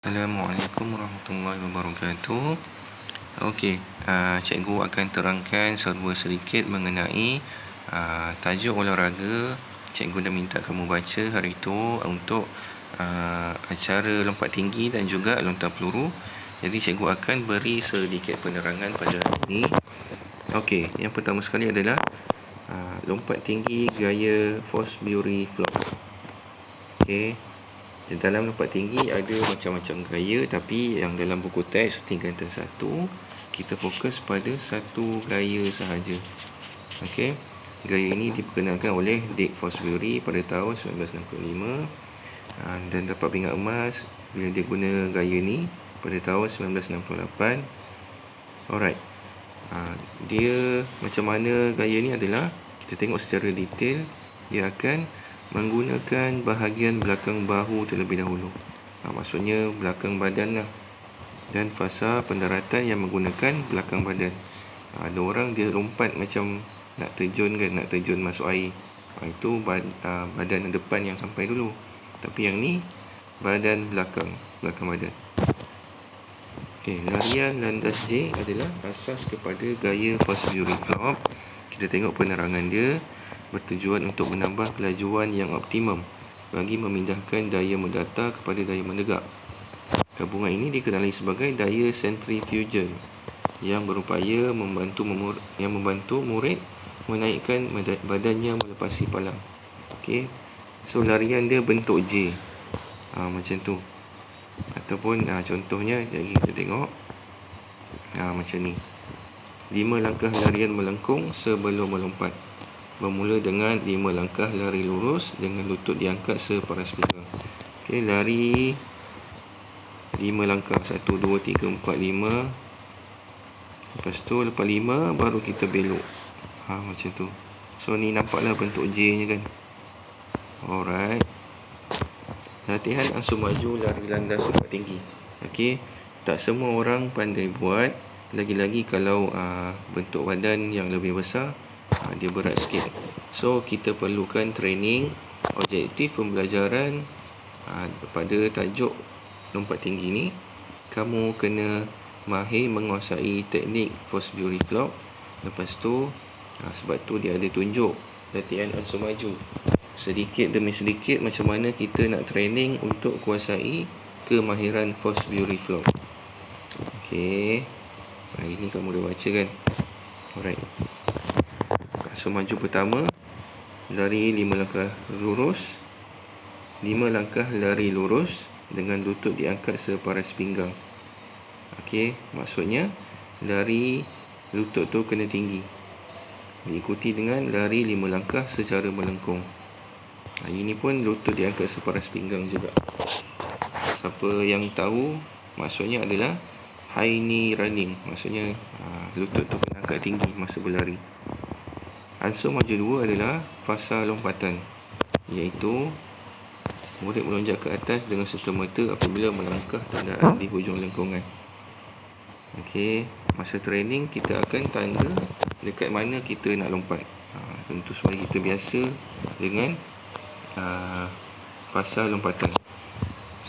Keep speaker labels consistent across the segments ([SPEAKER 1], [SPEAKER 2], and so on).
[SPEAKER 1] Assalamualaikum warahmatullahi wabarakatuh. Okey, cikgu akan terangkan serba sedikit mengenai tajuk olahraga. Cikgu dah minta kamu baca hari itu untuk acara lompat tinggi dan juga lontar peluru. Jadi cikgu akan beri sedikit penerangan pada hari ini. Okey, yang pertama sekali adalah lompat tinggi gaya Fosbury Flop. Okey. Di dalam lompat tinggi ada macam-macam gaya, tapi yang dalam buku teks tingkatan 1 kita fokus pada satu gaya sahaja. Okey. Gaya ini diperkenalkan oleh Dick Fosbury pada tahun 1965 dan dapat pingat emas bila dia guna gaya ni pada tahun 1968. Alright. Dia macam mana gaya ni adalah kita tengok secara detail. Dia akan menggunakan bahagian belakang bahu terlebih dahulu. Maksudnya belakang badan lah. Dan fasa pendaratan yang menggunakan belakang badan. Ada orang dia lompat macam nak terjun kan, nak terjun masuk air. Itu badan depan yang sampai dulu. Tapi yang ni badan belakang badan. Okey, larian landas J adalah asas kepada gaya Fosbury Flop. Kita tengok penerangan dia. Bertujuan untuk menambah kelajuan yang optimum bagi memindahkan daya mendata kepada daya menegak. Gabungan ini dikenali sebagai daya centrifugal yang berupaya membantu murid menaikkan badannya melepasi palang. Okey. So larian dia bentuk J. Macam tu. Ataupun contohnya jadi kita tengok macam ni. 5 langkah larian melengkung sebelum melompat. Bermula dengan 5 langkah lari lurus dengan lutut diangkat separas pinggang. Okey, lari 5 langkah. 1, 2, 3, 4, 5. Lepas tu lepas 5 baru kita belok. Macam tu. So ni nampaklah bentuk J nya kan. Alright. Latihan ansur maju lari landas lompat tinggi. Okey, tak semua orang pandai buat. Lagi-lagi kalau bentuk badan yang lebih besar, dia berat sikit. So kita perlukan training. Objektif pembelajaran pada tajuk lompat tinggi ni, kamu kena mahir menguasai teknik Fosbury Flop. Lepas tu sebab tu dia ada tunjuk latihan ansur maju sedikit demi sedikit macam mana kita nak training untuk kuasai kemahiran Fosbury Flop. Okey, ini kamu dah baca kan. Alright. So maju pertama, lari 5 langkah lurus. 5 langkah lari lurus dengan lutut diangkat separas pinggang. Okey, maksudnya lari lutut tu kena tinggi. Diikuti dengan lari 5 langkah secara melengkung. Ini pun lutut diangkat separas pinggang juga. Siapa yang tahu, maksudnya adalah high knee running. Maksudnya lutut tu kena angkat tinggi masa berlari. Ansur maju 2 adalah fasa lompatan, iaitu murid melonjak ke atas dengan serta-merta apabila melangkah tandaan di hujung lengkungan. Okey, masa training kita akan tanda dekat mana kita nak lompat. Tentu supaya kita biasa dengan fasa lompatan.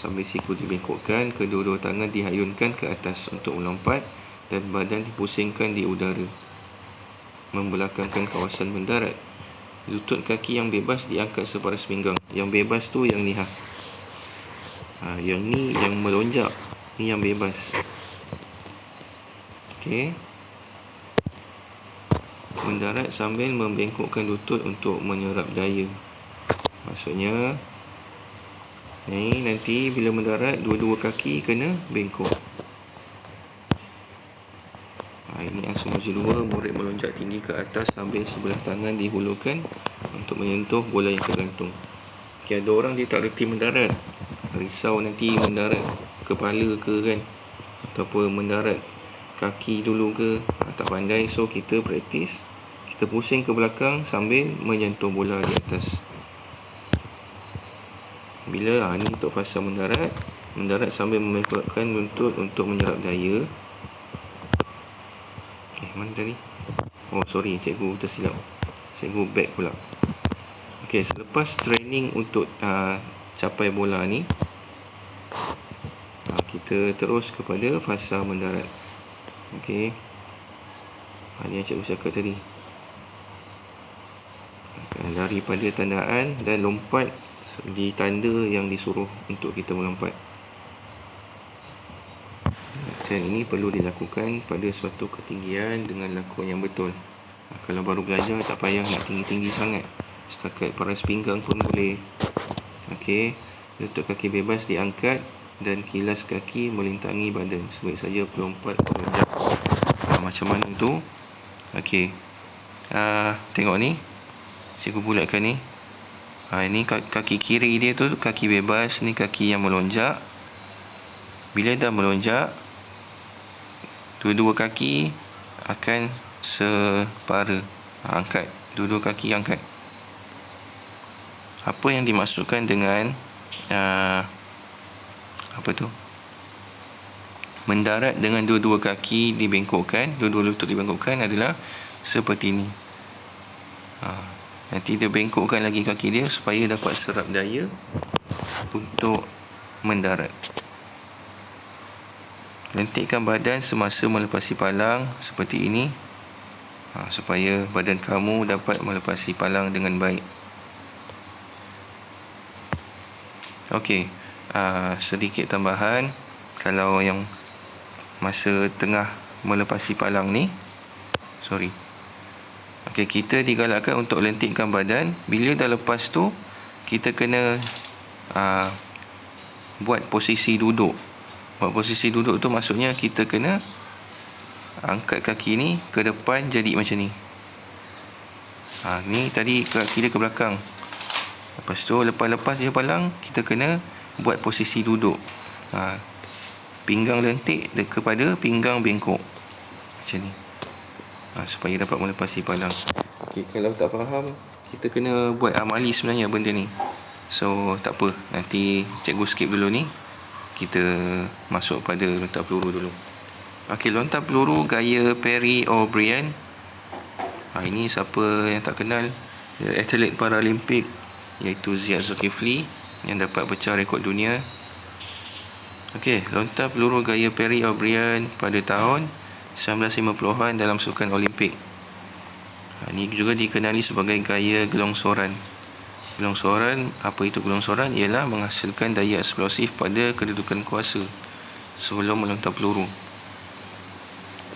[SPEAKER 1] Sambil siku dibengkokkan, kedua-dua tangan dihayunkan ke atas untuk melompat dan badan dipusingkan di udara, membelakangkan kawasan mendarat. Lutut kaki yang bebas diangkat separas pinggang. Yang bebas tu yang ni yang ni yang melonjak, ni yang bebas. Okey. Mendarat sambil membengkokkan lutut untuk menyerap daya. Maksudnya ni nanti bila mendarat dua-dua kaki kena bengkok. Ini ansur maju 2, murid melonjak tinggi ke atas sambil sebelah tangan dihulurkan untuk menyentuh bola yang tergantung. Ada orang dia tak reti mendarat, risau nanti mendarat kepala ke kan, ataupun mendarat kaki dulu ke, tak pandai. So kita praktis, kita pusing ke belakang sambil menyentuh bola di atas. Bila ni untuk fasa mendarat sambil membengkokkan lutut untuk menyerap daya. Mana tadi? Sorry, cikgu tersilap. Cikgu back pula. Okey, selepas training untuk capai bola ni, Kita terus kepada fasa mendarat. Okey. Ini yang cikgu cakap tadi. Daripada tandaan dan lompat di tanda yang disuruh untuk kita melompat. Dan ini perlu dilakukan pada suatu ketinggian dengan lakon yang betul. Kalau baru belajar tak payah nak tinggi-tinggi sangat. Setakat paras pinggang pun boleh. Okey, lutut kaki bebas diangkat dan kilas kaki melintangi badan. Sebaik saja pelompat melonjak. Macam mana tu? Okey. Tengok ni. Cikgu bulatkan ni. Ini kaki kiri dia tu kaki bebas, ni kaki yang melonjak. Bila dah melonjak, dua-dua kaki akan separa. Angkat. Dua-dua kaki angkat. Apa yang dimaksudkan dengan apa tu? Mendarat dengan dua-dua kaki dibengkokkan, dua-dua lutut dibengkokkan adalah seperti ini. Nanti dia bengkokkan lagi kaki dia supaya dapat serap daya untuk mendarat. Lentikkan badan semasa melepasi palang seperti ini, supaya badan kamu dapat melepasi palang dengan baik. Okey, sedikit tambahan. Kalau yang masa tengah melepasi palang ni, Okey, kita digalakkan untuk lentikkan badan. Bila dah lepas tu, kita kena buat posisi duduk. Buat posisi duduk tu maksudnya kita kena angkat kaki ni ke depan jadi macam ni. Ni tadi kaki dia ke belakang. Lepas tu lepas je palang, kita kena buat posisi duduk. Pinggang lentik kepada pinggang bengkok. Macam ni. Supaya dapat melepasi palang. Okey, kalau tak faham, kita kena buat amali sebenarnya benda ni. So, tak apa. Nanti cikgu skip dulu ni. Kita masuk pada lontar peluru dulu. Okey, lontar peluru gaya Perry O'Brien. Ini siapa yang tak kenal, atlet Paralimpik, iaitu Ziad Zulkifli, yang dapat pecah rekod dunia. Okey, lontar peluru gaya Perry O'Brien pada tahun 1950-an dalam sukan Olimpik. Ini juga dikenali sebagai gaya gelongsoran. Gelongsoran, apa itu gelongsoran? Ialah menghasilkan daya eksplosif pada kedudukan kuasa sebelum melontar peluru.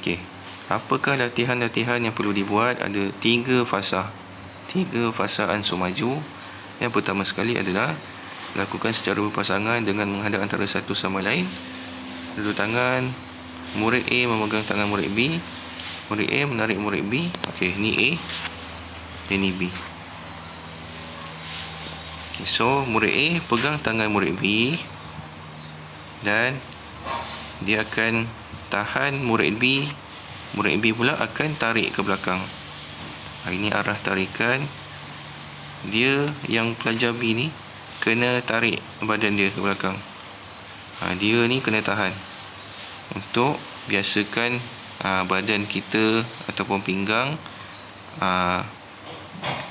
[SPEAKER 1] Okey, apakah latihan-latihan yang perlu dibuat? Ada 3 fasa. 3 fasa ansur maju. Yang pertama sekali adalah lakukan secara berpasangan dengan menghadap antara satu sama lain. Duduk tangan, murid A memegang tangan murid B. Murid A menarik murid B. Okey, ni A, ini B. Okay, so murid A pegang tangan murid B dan dia akan tahan murid B. Murid B pula akan tarik ke belakang. Ini arah tarikan. Dia yang pelajar B ni kena tarik badan dia ke belakang. Dia ni kena tahan untuk biasakan badan kita ataupun pinggang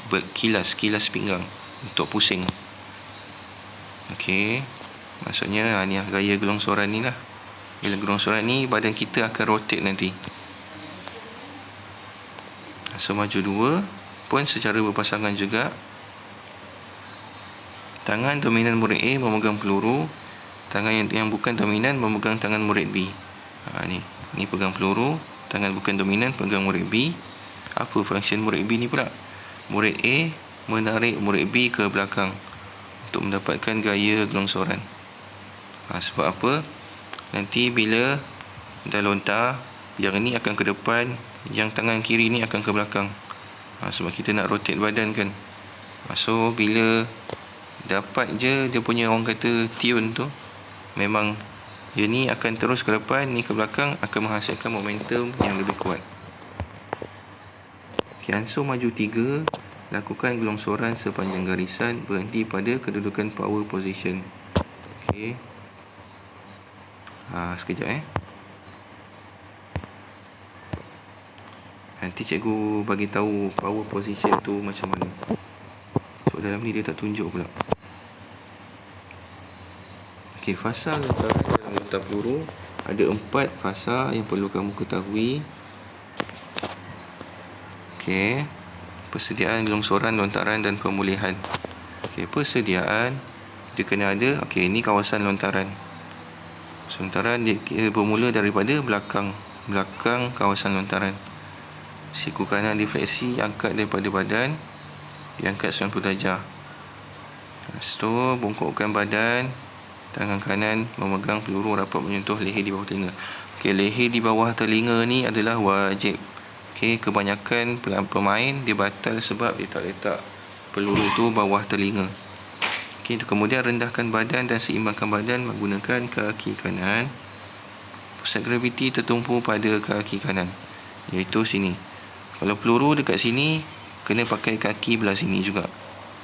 [SPEAKER 1] berkilas pinggang untuk pusing. Okey, maksudnya ni gaya gelongsoran ni lah. Bila gelongsoran ni badan kita akan rotate nanti. So maju 2 pun secara berpasangan juga. Tangan dominan murid A memegang peluru, tangan yang bukan dominan memegang tangan murid B. Ni pegang peluru, tangan bukan dominan pegang murid B. Apa function murid B ni pula? Murid A menarik murid B ke belakang untuk mendapatkan gaya gelongsoran. Sebab apa? Nanti bila dah lontar, yang ni akan ke depan, yang tangan kiri ni akan ke belakang. Sebab kita nak rotate badan kan. So bila dapat je dia punya, orang kata, tune tu, memang dia ni akan terus ke depan, ni ke belakang, akan menghasilkan momentum yang lebih kuat. Okay, ansur maju 3. Lakukan gelongsoran sepanjang garisan, berhenti pada kedudukan power position. Okey. Sekejap Nanti cikgu bagi tahu power position tu macam mana. So dalam ni dia tak tunjuk pula. Okey, fasa lontaran dalam lontar peluru, ada 4 fasa yang perlu kamu ketahui. Okey, persediaan gelongsoran, lontaran dan pemulihan. Okey, persediaan dia kena ada. Okey, ini kawasan lontaran. Lontaran dia bermula daripada belakang kawasan lontaran. Siku kanan defleksi, angkat daripada badan, diangkat 90 darjah. Lepas tu bungkukkan badan, tangan kanan memegang peluru rapat menyentuh leher di bawah telinga. Okey, leher di bawah telinga ni adalah wajib. Okey, kebanyakan pemain dia batal sebab dia tak letak peluru tu bawah telinga. Okey, kemudian rendahkan badan dan seimbangkan badan menggunakan kaki kanan. Pusat graviti tertumpu pada kaki kanan, iaitu sini. Kalau peluru dekat sini, kena pakai kaki belah sini juga.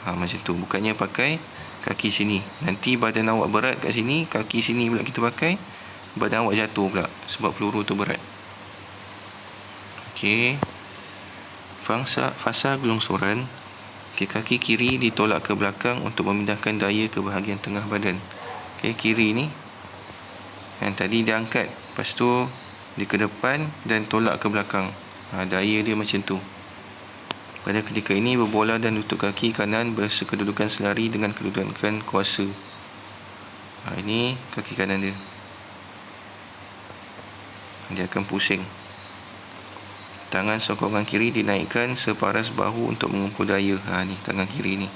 [SPEAKER 1] Macam tu, bukannya pakai kaki sini. Nanti badan awak berat kat sini, kaki sini pula kita pakai, badan awak jatuh pula sebab peluru tu berat. Okey, fasa gelongsoran. Okey, kaki kiri ditolak ke belakang untuk memindahkan daya ke bahagian tengah badan. Okey, kiri ni yang tadi dia angkat, lepas tu dia ke depan dan tolak ke belakang. Daya dia macam tu. Pada ketika ini berbola dan lutut kaki kanan bersekedudukan selari dengan kedudukan kuasa. Ini kaki kanan dia. Dia akan pusing. Tangan sokongan kiri dinaikkan separas bahu untuk mengumpul daya. Ni tangan kiri ni.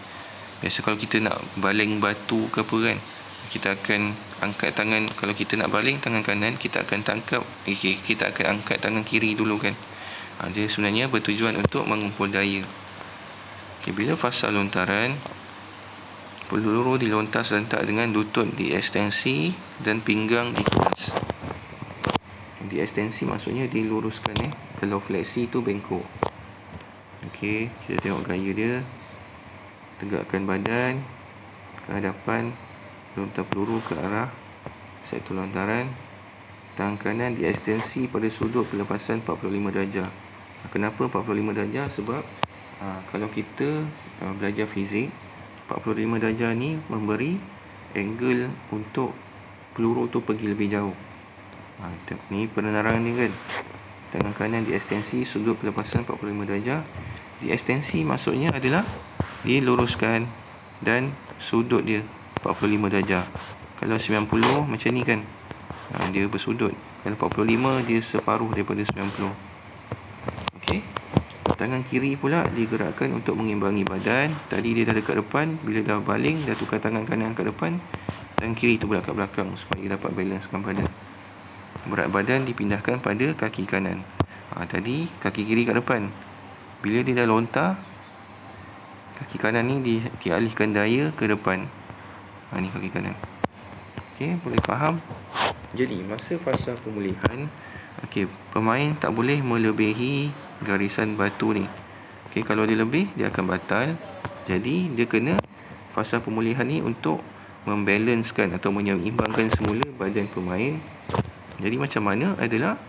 [SPEAKER 1] Biasa kalau kita nak baling batu ke apa kan, kita akan angkat tangan. Kalau kita nak baling tangan kanan, kita akan tangkap, kita akan angkat tangan kiri dulu kan. Dia sebenarnya bertujuan untuk mengumpul daya. Bila fasa lontaran, peluru dilontar serentak dengan lutut diekstensi dan pinggang dikeras. Diekstensi maksudnya diluruskan. Kalau fleksi tu bengkok. Okey, kita tengok gaya dia. Tegakkan badan ke hadapan, lontar peluru ke arah sektor lontaran. Tangan kanan diekstensi pada sudut pelepasan 45 darjah. Kenapa 45 darjah? Sebab kalau kita belajar fizik, 45 darjah ni memberi angle untuk peluru tu pergi lebih jauh. Ni penerangan dia kan. Tangan kanan diekstensi sudut pelepasan 45 darjah. Diekstensi maksudnya adalah diluruskan dan sudut dia 45 darjah. Kalau 90 macam ni kan, dia bersudut. Kalau 45 dia separuh daripada 90. Okey. Tangan kiri pula digerakkan untuk mengimbangi badan. Tadi dia dah dekat depan, bila dah baling dah tukar tangan kanan kat depan, tangan kiri tu pula kat belakang supaya dapat balancekan badan. Berat badan dipindahkan pada kaki kanan. Tadi kaki kiri kat depan. Bila dia dah lontar, kaki kanan ni dialihkan daya ke depan. Ni kaki kanan. Okey, boleh faham? Jadi masa fasa pemulihan, pemain tak boleh melebihi garisan batu ni. Kalau dia lebih, dia akan batal. Jadi dia kena fasa pemulihan ni untuk membalancekan atau menyeimbangkan semula badan pemain. Jadi macam mana adalah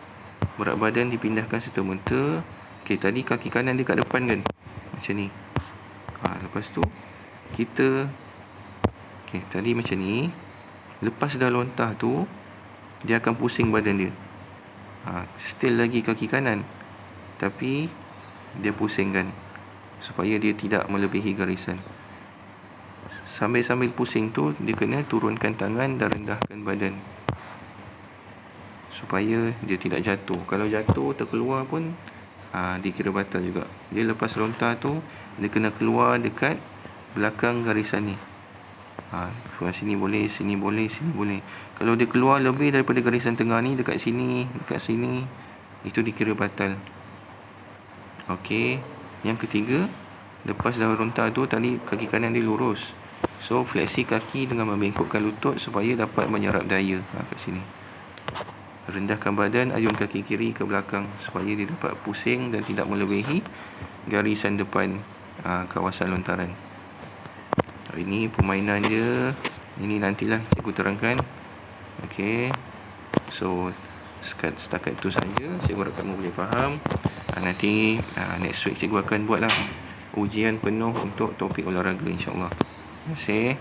[SPEAKER 1] berat badan dipindahkan serta-merta. Tadi kaki kanan dia kat depan kan, macam ni. Lepas tu kita tadi macam ni. Lepas dah lontar tu, dia akan pusing badan dia. Still lagi kaki kanan, tapi dia pusingkan supaya dia tidak melebihi garisan. Sambil pusing tu, dia kena turunkan tangan dan rendahkan badan supaya dia tidak jatuh. Kalau jatuh terkeluar pun dikira batal juga. Dia lepas lontar tu, dia kena keluar dekat belakang garisan ni. Sini boleh, sini boleh, sini boleh. Kalau dia keluar lebih daripada garisan tengah ni, dekat sini, itu dikira batal. Okey. Yang ketiga, lepas dah lontar tu, tadi kaki kanan dia lurus. So fleksi kaki dengan membengkokkan lutut supaya dapat menyerap daya kat sini. Rendahkan badan, ayun kaki kiri ke belakang supaya dia dapat pusing dan tidak melebihi garisan depan kawasan lontaran. Ini permainan dia. Ini nantilah cikgu terangkan. Okey. So setakat itu saja. Cikgu harap kamu boleh faham. Nanti next week cikgu akan buatlah ujian penuh untuk topik olahraga, insya-Allah. Terima kasih.